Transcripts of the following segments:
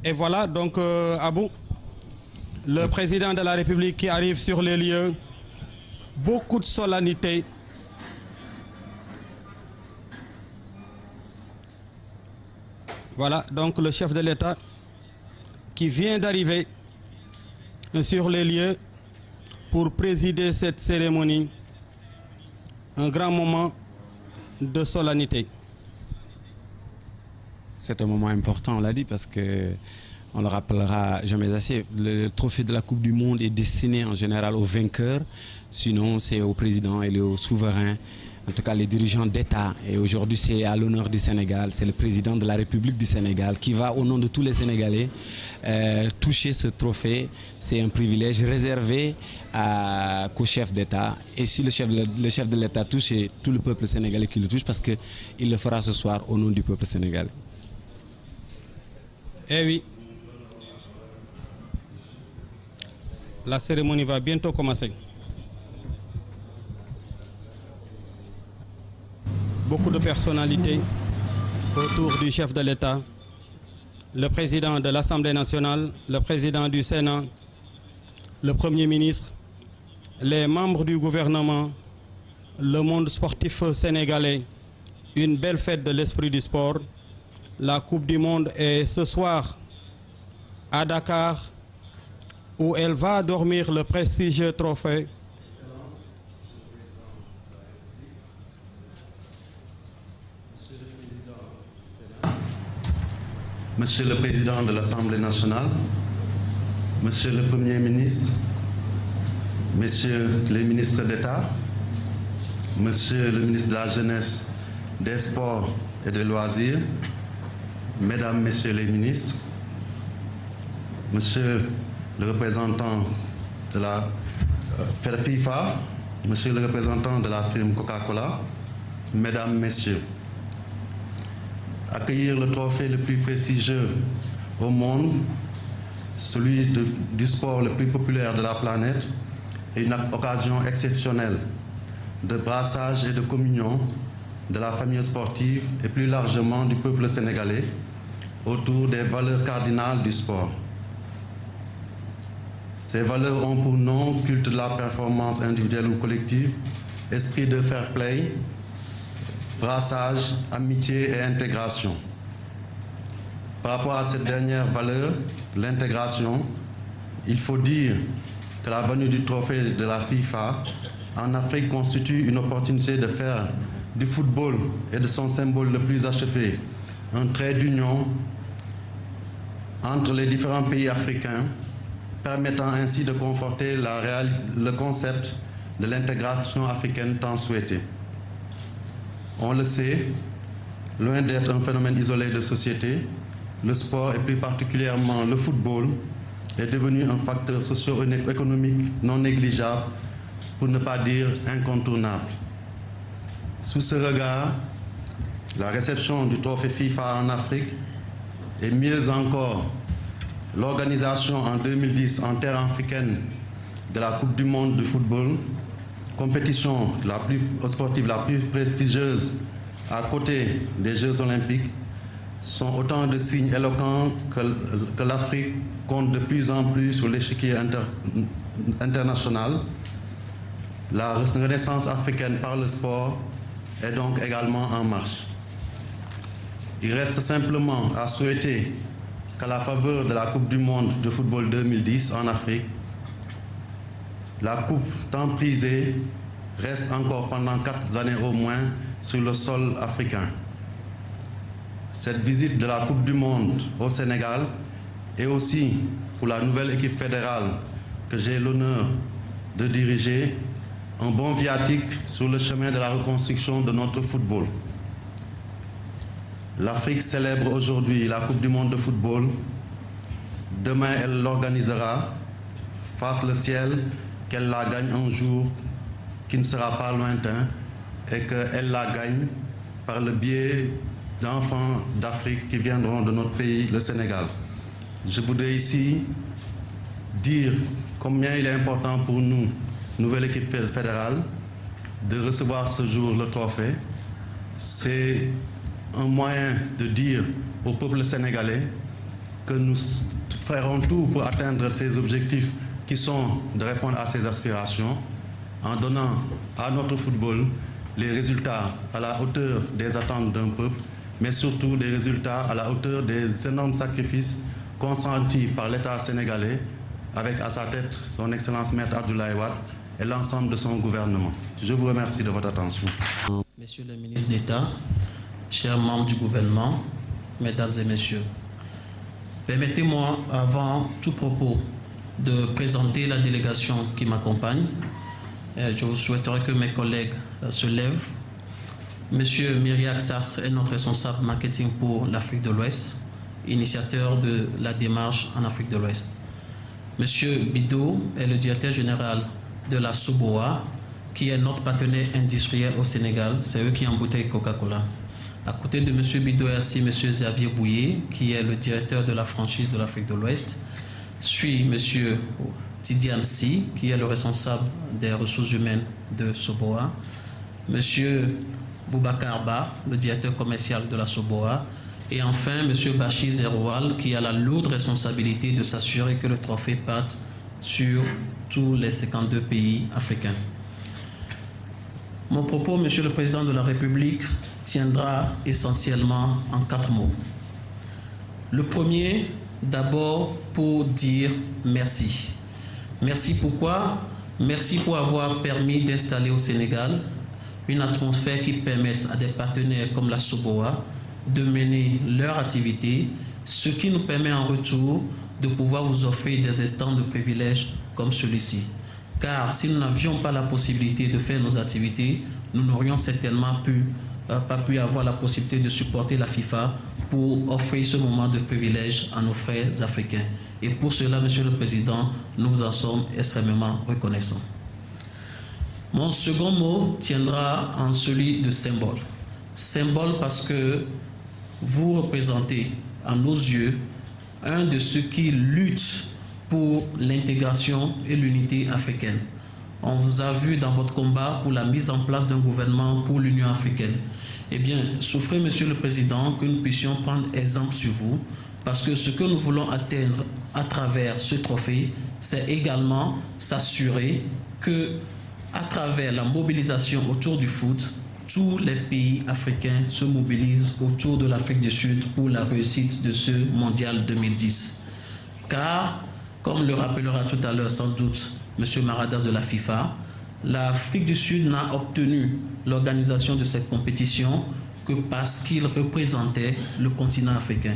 Et voilà, donc, Abou, le président de la République qui arrive sur les lieux, beaucoup de solennité. Voilà, donc le chef de l'État qui vient d'arriver sur les lieux pour présider cette cérémonie. Un grand moment de solennité. C'est un moment important, on l'a dit, parce que on le rappellera jamais assez. Le trophée de la Coupe du Monde est destiné en général aux vainqueurs. Sinon, c'est au président et aux souverains, en tout cas les dirigeants d'État. Et aujourd'hui, c'est à l'honneur du Sénégal. C'est le président de la République du Sénégal qui va, au nom de tous les Sénégalais, toucher ce trophée. C'est un privilège réservé qu'au chef d'État. Et si le chef de l'État touche, c'est tout le peuple sénégalais qui le touche, parce qu'il le fera ce soir au nom du peuple sénégalais. Eh oui. La cérémonie va bientôt commencer. Beaucoup de personnalités autour du chef de l'État, le président de l'Assemblée nationale, le président du Sénat, le Premier ministre, les membres du gouvernement, le monde sportif sénégalais. Une belle fête de l'esprit du sport. La Coupe du Monde est ce soir à Dakar, où elle va dormir le prestigieux trophée. Monsieur le Président de l'Assemblée nationale, Monsieur le Premier ministre, Messieurs les ministres d'État, Monsieur le ministre de la Jeunesse, des Sports et des Loisirs, Mesdames, Messieurs les ministres, Monsieur le représentant de la FIFA, Monsieur le représentant de la firme Coca-Cola, Mesdames, Messieurs, accueillir le trophée le plus prestigieux au monde, celui du sport le plus populaire de la planète, est une occasion exceptionnelle de brassage et de communion de la famille sportive et plus largement du peuple sénégalais autour des valeurs cardinales du sport. Ces valeurs ont pour nom culte de la performance individuelle ou collective, esprit de fair play, brassage, amitié et intégration. Par rapport à cette dernière valeur, l'intégration, il faut dire que la venue du trophée de la FIFA en Afrique constitue une opportunité de faire du football et de son symbole le plus achevé un trait d'union entre les différents pays africains, permettant ainsi de conforter le concept de l'intégration africaine tant souhaité. On le sait, loin d'être un phénomène isolé de société, le sport et plus particulièrement le football est devenu un facteur socio-économique non négligeable, pour ne pas dire incontournable. Sous ce regard, la réception du trophée FIFA en Afrique et mieux encore l'organisation en 2010 en terre africaine de la Coupe du Monde de football, compétition sportive la plus prestigieuse à côté des Jeux Olympiques, sont autant de signes éloquents que l'Afrique compte de plus en plus sur l'échiquier international. La renaissance africaine par le sport est donc également en marche. Il reste simplement à souhaiter qu'à la faveur de la Coupe du Monde de football 2010 en Afrique, la Coupe tant prisée reste encore pendant 4 années au moins sur le sol africain. Cette visite de la Coupe du Monde au Sénégal et aussi pour la nouvelle équipe fédérale que j'ai l'honneur de diriger, un bon viatique sur le chemin de la reconstruction de notre football. L'Afrique célèbre aujourd'hui la Coupe du Monde de football. Demain, elle l'organisera. Fasse le ciel qu'elle la gagne un jour qui ne sera pas lointain et qu'elle la gagne par le biais d'enfants d'Afrique qui viendront de notre pays, le Sénégal. Je voudrais ici dire combien il est important pour nous, nouvelle équipe fédérale, de recevoir ce jour le trophée. C'est un moyen de dire au peuple sénégalais que nous ferons tout pour atteindre ces objectifs qui sont de répondre à ces aspirations en donnant à notre football les résultats à la hauteur des attentes d'un peuple, mais surtout des résultats à la hauteur des énormes sacrifices consentis par l'État sénégalais, avec à sa tête son Excellence Maître Abdoulaye Wade et l'ensemble de son gouvernement. Je vous remercie de votre attention. Messieurs les ministres d'État, chers membres du gouvernement, mesdames et messieurs, permettez-moi, avant tout propos, de présenter la délégation qui m'accompagne. Je souhaiterais que mes collègues se lèvent. Monsieur Myriac Sastre est notre responsable marketing pour l'Afrique de l'Ouest, initiateur de la démarche en Afrique de l'Ouest. Monsieur Bido est le directeur général de la Soboa, qui est notre partenaire industriel au Sénégal. C'est eux qui embouteillent Coca-Cola. À côté de monsieur Bido est assis monsieur Xavier Bouillet, qui est le directeur de la franchise de l'Afrique de l'Ouest. Suit monsieur Tidiane Si, qui est le responsable des ressources humaines de Soboa. Monsieur Boubacar Ba, le directeur commercial de la Soboa. Et enfin, monsieur Bachir Zeroual, qui a la lourde responsabilité de s'assurer que le trophée parte sur tous les 52 pays africains. Mon propos, monsieur le Président de la République, tiendra essentiellement en 4 mots. Le premier, d'abord pour dire merci. Merci pourquoi? Merci pour avoir permis d'installer au Sénégal une atmosphère qui permette à des partenaires comme la Soboa de mener leur activité, ce qui nous permet en retour de pouvoir vous offrir des instants de privilèges comme celui-ci. Car si nous n'avions pas la possibilité de faire nos activités, nous n'aurions certainement pas pu avoir la possibilité de supporter la FIFA pour offrir ce moment de privilège à nos frères africains. Et pour cela, Monsieur le Président, nous vous en sommes extrêmement reconnaissants. Mon second mot tiendra en celui de symbole. Symbole parce que vous représentez, à nos yeux, un de ceux qui luttent pour l'intégration et l'unité africaine. On vous a vu dans votre combat pour la mise en place d'un gouvernement pour l'Union africaine. Eh bien, souffrez, Monsieur le Président, que nous puissions prendre exemple sur vous, parce que ce que nous voulons atteindre à travers ce trophée, c'est également s'assurer que, à travers la mobilisation autour du foot, tous les pays africains se mobilisent autour de l'Afrique du Sud pour la réussite de ce mondial 2010. Car, comme le rappellera tout à l'heure sans doute M. Maradas de la FIFA, l'Afrique du Sud n'a obtenu l'organisation de cette compétition que parce qu'il représentait le continent africain.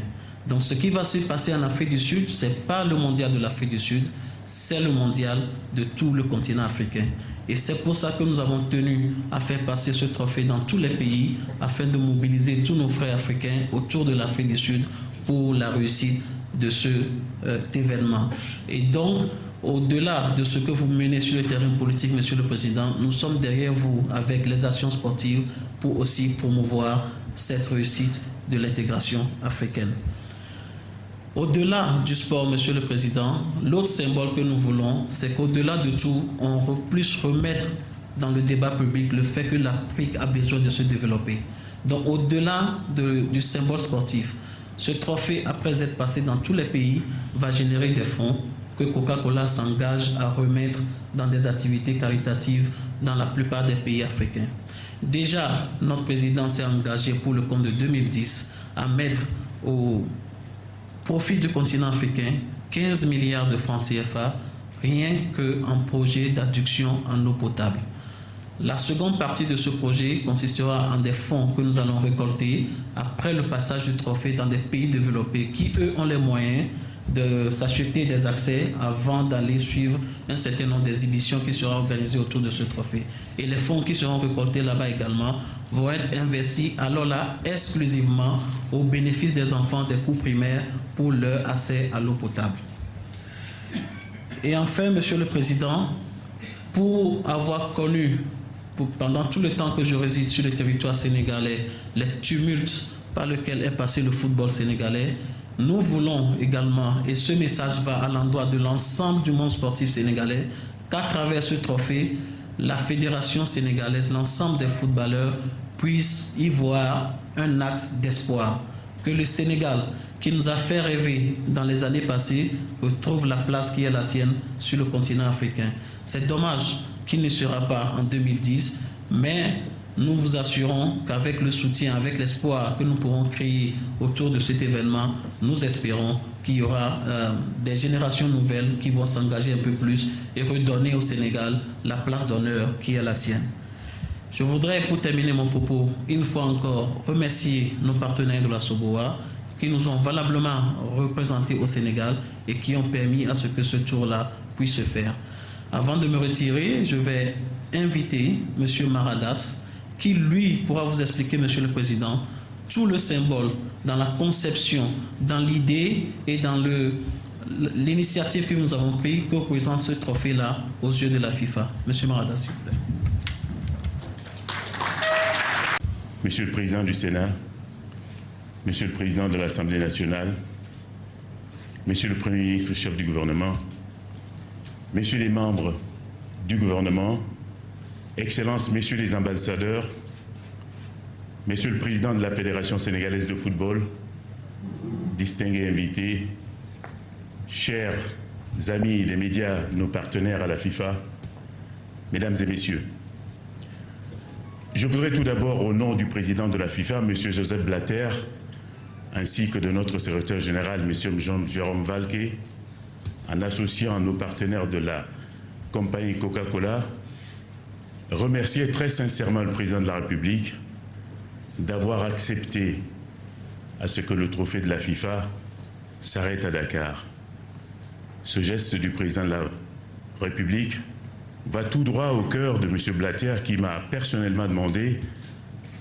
Donc ce qui va se passer en Afrique du Sud, ce n'est pas le mondial de l'Afrique du Sud, c'est le mondial de tout le continent africain. Et c'est pour ça que nous avons tenu à faire passer ce trophée dans tous les pays afin de mobiliser tous nos frères africains autour de l'Afrique du Sud pour la réussite de cet événement. Et donc, au-delà de ce que vous menez sur le terrain politique, Monsieur le Président, nous sommes derrière vous avec les actions sportives pour aussi promouvoir cette réussite de l'intégration africaine. Au-delà du sport, Monsieur le Président, l'autre symbole que nous voulons, c'est qu'au-delà de tout, on puisse remettre dans le débat public le fait que l'Afrique a besoin de se développer. Donc, au-delà du symbole sportif, ce trophée, après être passé dans tous les pays, va générer des fonds que Coca-Cola s'engage à remettre dans des activités caritatives dans la plupart des pays africains. Déjà, notre président s'est engagé pour le compte de 2010 à mettre au profit du continent africain 15 milliards de francs CFA, rien qu'en projet d'adduction en eau potable. La seconde partie de ce projet consistera en des fonds que nous allons récolter après le passage du trophée dans des pays développés qui, eux, ont les moyens de s'acheter des accès avant d'aller suivre un certain nombre d'exhibitions qui seront organisées autour de ce trophée. Et les fonds qui seront récoltés là-bas également vont être investis alors là exclusivement au bénéfice des enfants des cours primaires pour leur accès à l'eau potable. Et enfin, Monsieur le Président, pour avoir connu pendant tout le temps que je réside sur le territoire sénégalais les tumultes par lesquels est passé le football sénégalais, nous voulons également, et ce message va à l'endroit de l'ensemble du monde sportif sénégalais, qu'à travers ce trophée, la fédération sénégalaise, l'ensemble des footballeurs puissent y voir un acte d'espoir. Que le Sénégal, qui nous a fait rêver dans les années passées, retrouve la place qui est la sienne sur le continent africain. C'est dommage qu'il ne sera pas en 2010, mais nous vous assurons qu'avec le soutien, avec l'espoir que nous pourrons créer autour de cet événement, nous espérons qu'il y aura des générations nouvelles qui vont s'engager un peu plus et redonner au Sénégal la place d'honneur qui est la sienne. Je voudrais, pour terminer mon propos, une fois encore remercier nos partenaires de la SOBOA qui nous ont valablement représentés au Sénégal et qui ont permis à ce que ce tour-là puisse se faire. Avant de me retirer, je vais inviter M. Maradas, qui lui pourra vous expliquer, Monsieur le Président, tout le symbole dans la conception, dans l'idée et dans l'initiative que nous avons prise que représente ce trophée-là aux yeux de la FIFA. Monsieur Maradas, s'il vous plaît. Monsieur le Président du Sénat, Monsieur le Président de l'Assemblée nationale, Monsieur le Premier ministre, chef du gouvernement, Messieurs les membres du gouvernement, Excellences, Messieurs les ambassadeurs, Monsieur le Président de la Fédération sénégalaise de football, distingués invités, chers amis des médias, nos partenaires à la FIFA, Mesdames et Messieurs, je voudrais tout d'abord, au nom du président de la FIFA, M. Joseph Blatter, ainsi que de notre secrétaire général, M. Jérôme Valquet, en associant nos partenaires de la compagnie Coca-Cola, remercier très sincèrement le président de la République d'avoir accepté à ce que le trophée de la FIFA s'arrête à Dakar. Ce geste du président de la République va tout droit au cœur de M. Blatter qui m'a personnellement demandé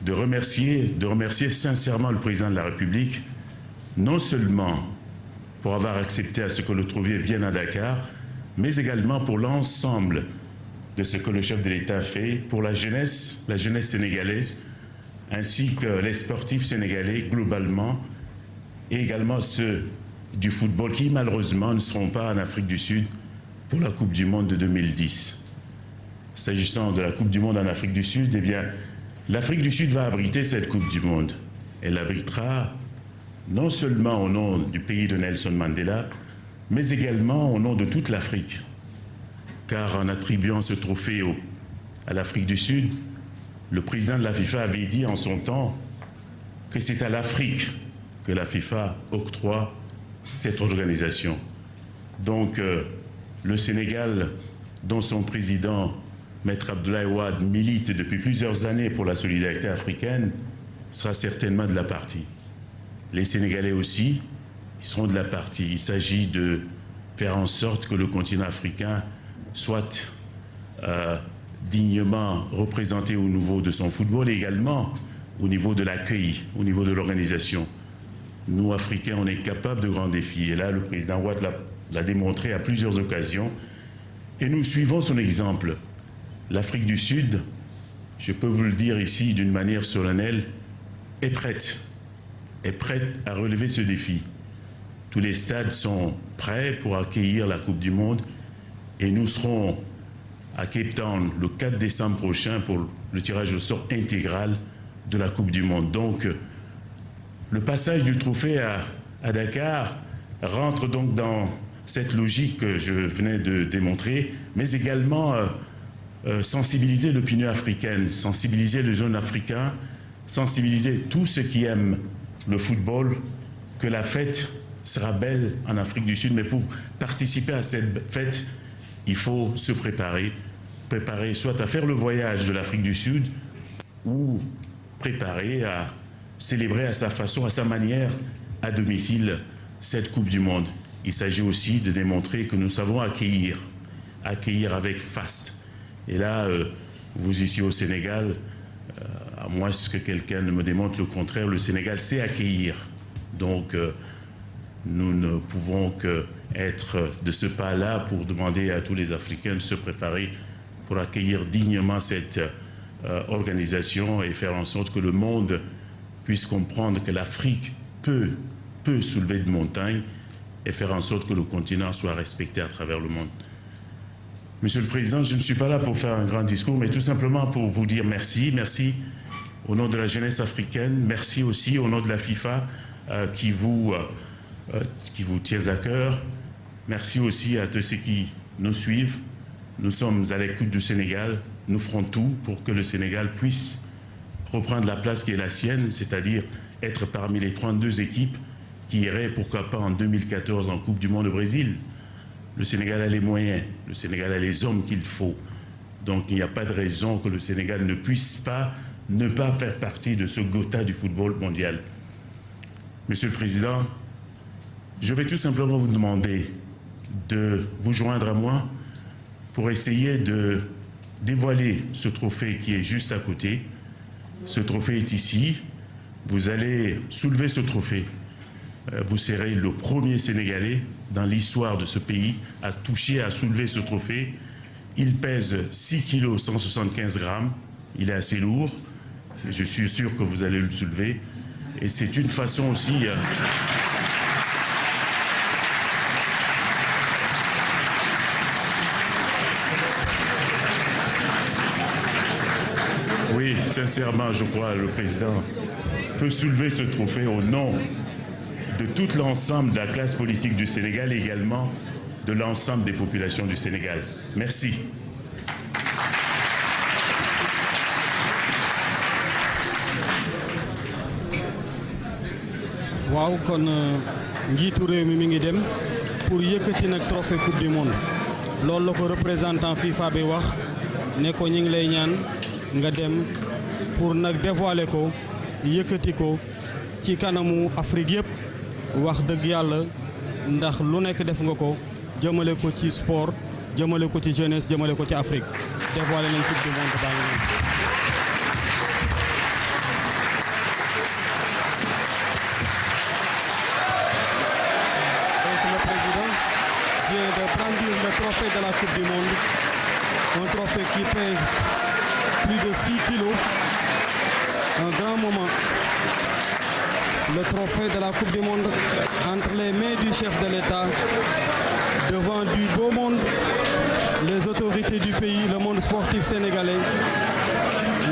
de remercier sincèrement le président de la République, non seulement pour avoir accepté à ce que le trophée vienne à Dakar, mais également pour l'ensemble de ce que le chef de l'État fait pour la jeunesse sénégalaise, ainsi que les sportifs sénégalais globalement, et également ceux du football qui malheureusement ne seront pas en Afrique du Sud pour la Coupe du Monde de 2010. S'agissant de la Coupe du Monde en Afrique du Sud, eh bien, l'Afrique du Sud va abriter cette Coupe du Monde. Elle l'abritera non seulement au nom du pays de Nelson Mandela, mais également au nom de toute l'Afrique. Car en attribuant ce trophée à l'Afrique du Sud, le président de la FIFA avait dit en son temps que c'est à l'Afrique que la FIFA octroie cette organisation. Donc, le Sénégal, dont son président, Maître Abdoulaye Wade, milite depuis plusieurs années pour la solidarité africaine, sera certainement de la partie. Les Sénégalais aussi, ils seront de la partie. Il s'agit de faire en sorte que le continent africain soit dignement représenté au niveau de son football et également au niveau de l'accueil, au niveau de l'organisation. Nous, Africains, on est capables de grands défis. Et là, le président Wade l'a démontré à plusieurs occasions. Et nous suivons son exemple. L'Afrique du Sud, je peux vous le dire ici d'une manière solennelle, est prête à relever ce défi. Tous les stades sont prêts pour accueillir la Coupe du Monde et nous serons à Cape Town le 4 décembre prochain pour le tirage au sort intégral de la Coupe du Monde. Donc, le passage du trophée à Dakar rentre donc dans cette logique que je venais de démontrer, mais également sensibiliser l'opinion africaine, sensibiliser les jeunes africains, sensibiliser tous ceux qui aiment le football, que la fête sera belle en Afrique du Sud, mais pour participer à cette fête, il faut se préparer soit à faire le voyage de l'Afrique du Sud ou préparer à célébrer à sa façon, à sa manière, à domicile, cette Coupe du Monde. Il s'agit aussi de démontrer que nous savons accueillir avec faste. Et là, vous ici au Sénégal, à moins que quelqu'un ne me démontre le contraire, le Sénégal sait accueillir. Donc, nous ne pouvons qu'être de ce pas-là pour demander à tous les Africains de se préparer pour accueillir dignement cette organisation et faire en sorte que le monde puisse comprendre que l'Afrique peut soulever de montagnes et faire en sorte que le continent soit respecté à travers le monde. Monsieur le Président, je ne suis pas là pour faire un grand discours, mais tout simplement pour vous dire merci. Merci au nom de la jeunesse africaine. Merci aussi au nom de la FIFA qui vous qui vous tient à cœur. Merci aussi à tous ceux qui nous suivent. Nous sommes à l'écoute du Sénégal. Nous ferons tout pour que le Sénégal puisse reprendre la place qui est la sienne, c'est-à-dire être parmi les 32 équipes qui iraient, pourquoi pas, en 2014 en Coupe du Monde au Brésil. Le Sénégal a les moyens, le Sénégal a les hommes qu'il faut. Donc il n'y a pas de raison que le Sénégal ne puisse pas ne pas faire partie de ce Gotha du football mondial. Monsieur le Président, je vais tout simplement vous demander de vous joindre à moi pour essayer de dévoiler ce trophée qui est juste à côté. Ce trophée est ici. Vous allez soulever ce trophée. Vous serez le premier Sénégalais dans l'histoire de ce pays à toucher, à soulever ce trophée. Il pèse 6 kg 175 grammes. Il est assez lourd. Je suis sûr que vous allez le soulever. Et c'est une façon aussi... Oui, sincèrement, je crois que le président peut soulever ce trophée au nom de tout l'ensemble de la classe politique du Sénégal et également de l'ensemble des populations du Sénégal. Merci. waaw kon njiitu réew mi ngi dem pour yëkkati nag trophée coupe du monde loolu la ko représentant FIFA bi wax ne ko ñi ngi lay ñaan nga dem pour nag dévoiler ko yëkkati ko ci kanamu Afrique yëpp wax dëgg yàlla ndax lu nekk def nga ko jëmale ko ci sport jëmale ko ci jeunesse jëmale ko ci Afrique dévoiler nañ coupe du monde baa ngi nii. De prendre le trophée de la Coupe du Monde, un trophée qui pèse plus de 6 kilos, un grand moment. Le trophée de la Coupe du Monde entre les mains du chef de l'État, devant du beau monde, les autorités du pays, le monde sportif sénégalais.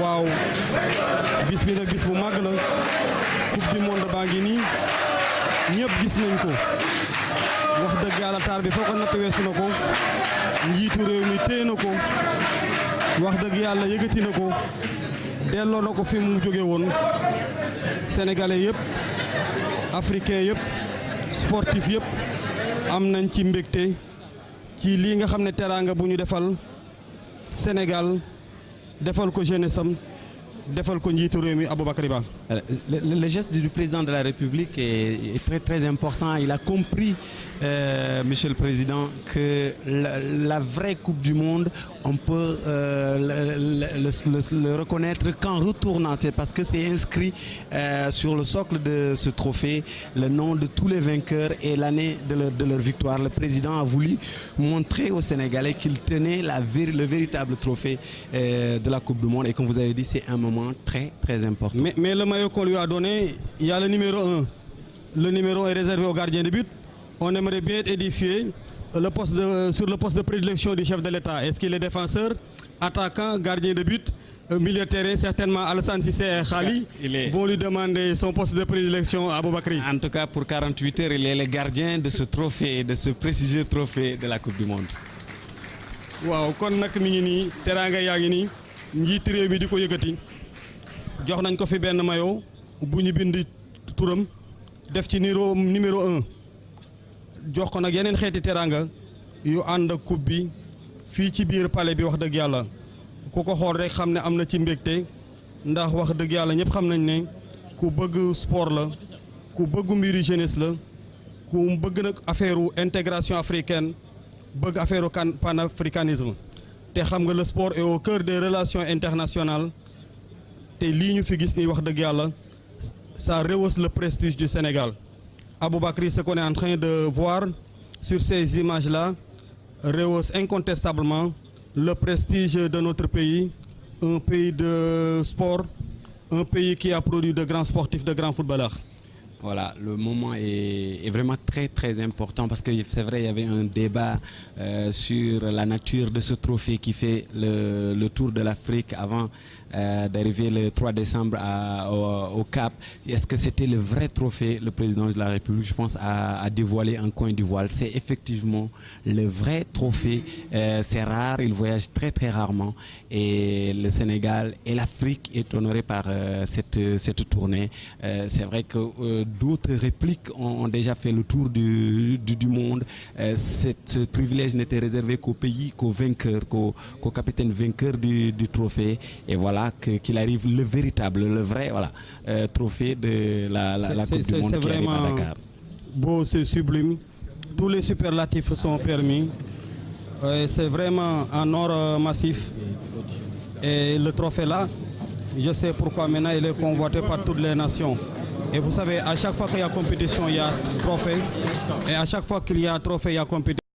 Waaw bis bi nag bis bu mag la Coupe du Monde baa ngi nii ñëpp gis nañ ko. wax dëgg yàlla taar bi foo ko natt weesu na ko njiitu réew mi téye na ko wax dëgg yàlla yëkkati na ko delloo na ko fi mu jóge woon sénégalais yëpp africain yëpp sportif yëpp am nañ ci mbégte ci lii nga xam ne teraanga bu ñu defal Sénégal defal ko jeunesse am defal ko njiitu réew mi Aboubacry Ba. Le geste du président de la République est très très important. Il a compris, Monsieur le Président, que la vraie Coupe du Monde, on peut le reconnaître qu'en retournant. C'est parce que c'est inscrit sur le socle de ce trophée le nom de tous les vainqueurs et l'année de leur victoire. Le président a voulu montrer aux Sénégalais qu'il tenait le véritable trophée de la Coupe du Monde. Et comme vous avez dit, c'est un moment très très important. Mais le maillot qu'on lui a donné, il y a le numéro 1. Le numéro est réservé au gardien de but. On aimerait bien édifier sur le poste de prédilection du chef de l'État. Est-ce qu'il est défenseur, attaquant, gardien de but, milieu de terrain? Certainement Alassane Cissé et Khali vont lui demander son poste de prédilection à Aboubacry. En tout cas, pour 48 heures, il est le gardien de ce trophée, de ce prestigieux trophée de la Coupe du Monde. Waaw kon nag mi ngi nii teraanga yaa ngi nii njiit réew mi di ko yëkkati jox nañ ko fi benn maillot bu ñu bind turam def ci numéro 1 jox ko nag yeneen xeeti teraanga yu ànd ak coupe bi fii ci biir palais bi wax dëgg yàlla ku ko xool rek xam ne am na ci mbégte ndax wax dëgg yàlla ñëpp xam nañ ne ku bëgg sport la ku bëgg mbiri jeunesse la ku bëgg nag affaire intégration africaine bëgg affaire panafricanisme te xam nga le sport est au cœur des relations internationales te lii ñu fi gis nii wax dëgg yàlla ça rehausse le prestige du Sénégal. Aboubacry, ce qu'on est en train de voir sur ces images-là rehausse incontestablement le prestige de notre pays, un pays de sport, un pays qui a produit de grands sportifs, de grands footballeurs. Voilà, le moment est vraiment très très important parce que c'est vrai, il y avait un débat sur la nature de ce trophée qui fait le tour de l'Afrique avant d'arriver le 3 décembre au Cap. Est-ce que c'était le vrai trophée? Le président de la République, je pense, a dévoilé un coin du voile. C'est effectivement le vrai trophée. C'est rare, il voyage très très rarement. Et le Sénégal et l'Afrique est honoré par cette tournée. C'est vrai que d'autres répliques ont déjà fait le tour du monde. Ce privilège n'était réservé qu'aux pays, qu'aux vainqueurs, qu'aux capitaines vainqueurs du trophée. Et voilà qu'il arrive le véritable, le vrai trophée de la Coupe du Monde qui arrive à Dakar. Beau, c'est sublime. Tous les superlatifs sont permis. C'est vraiment un or massif. Et le trophée là, je sais pourquoi maintenant il est convoité par toutes les nations. Et vous savez, à chaque fois qu'il y a compétition, il y a trophée. Et à chaque fois qu'il y a trophée, il y a compétition.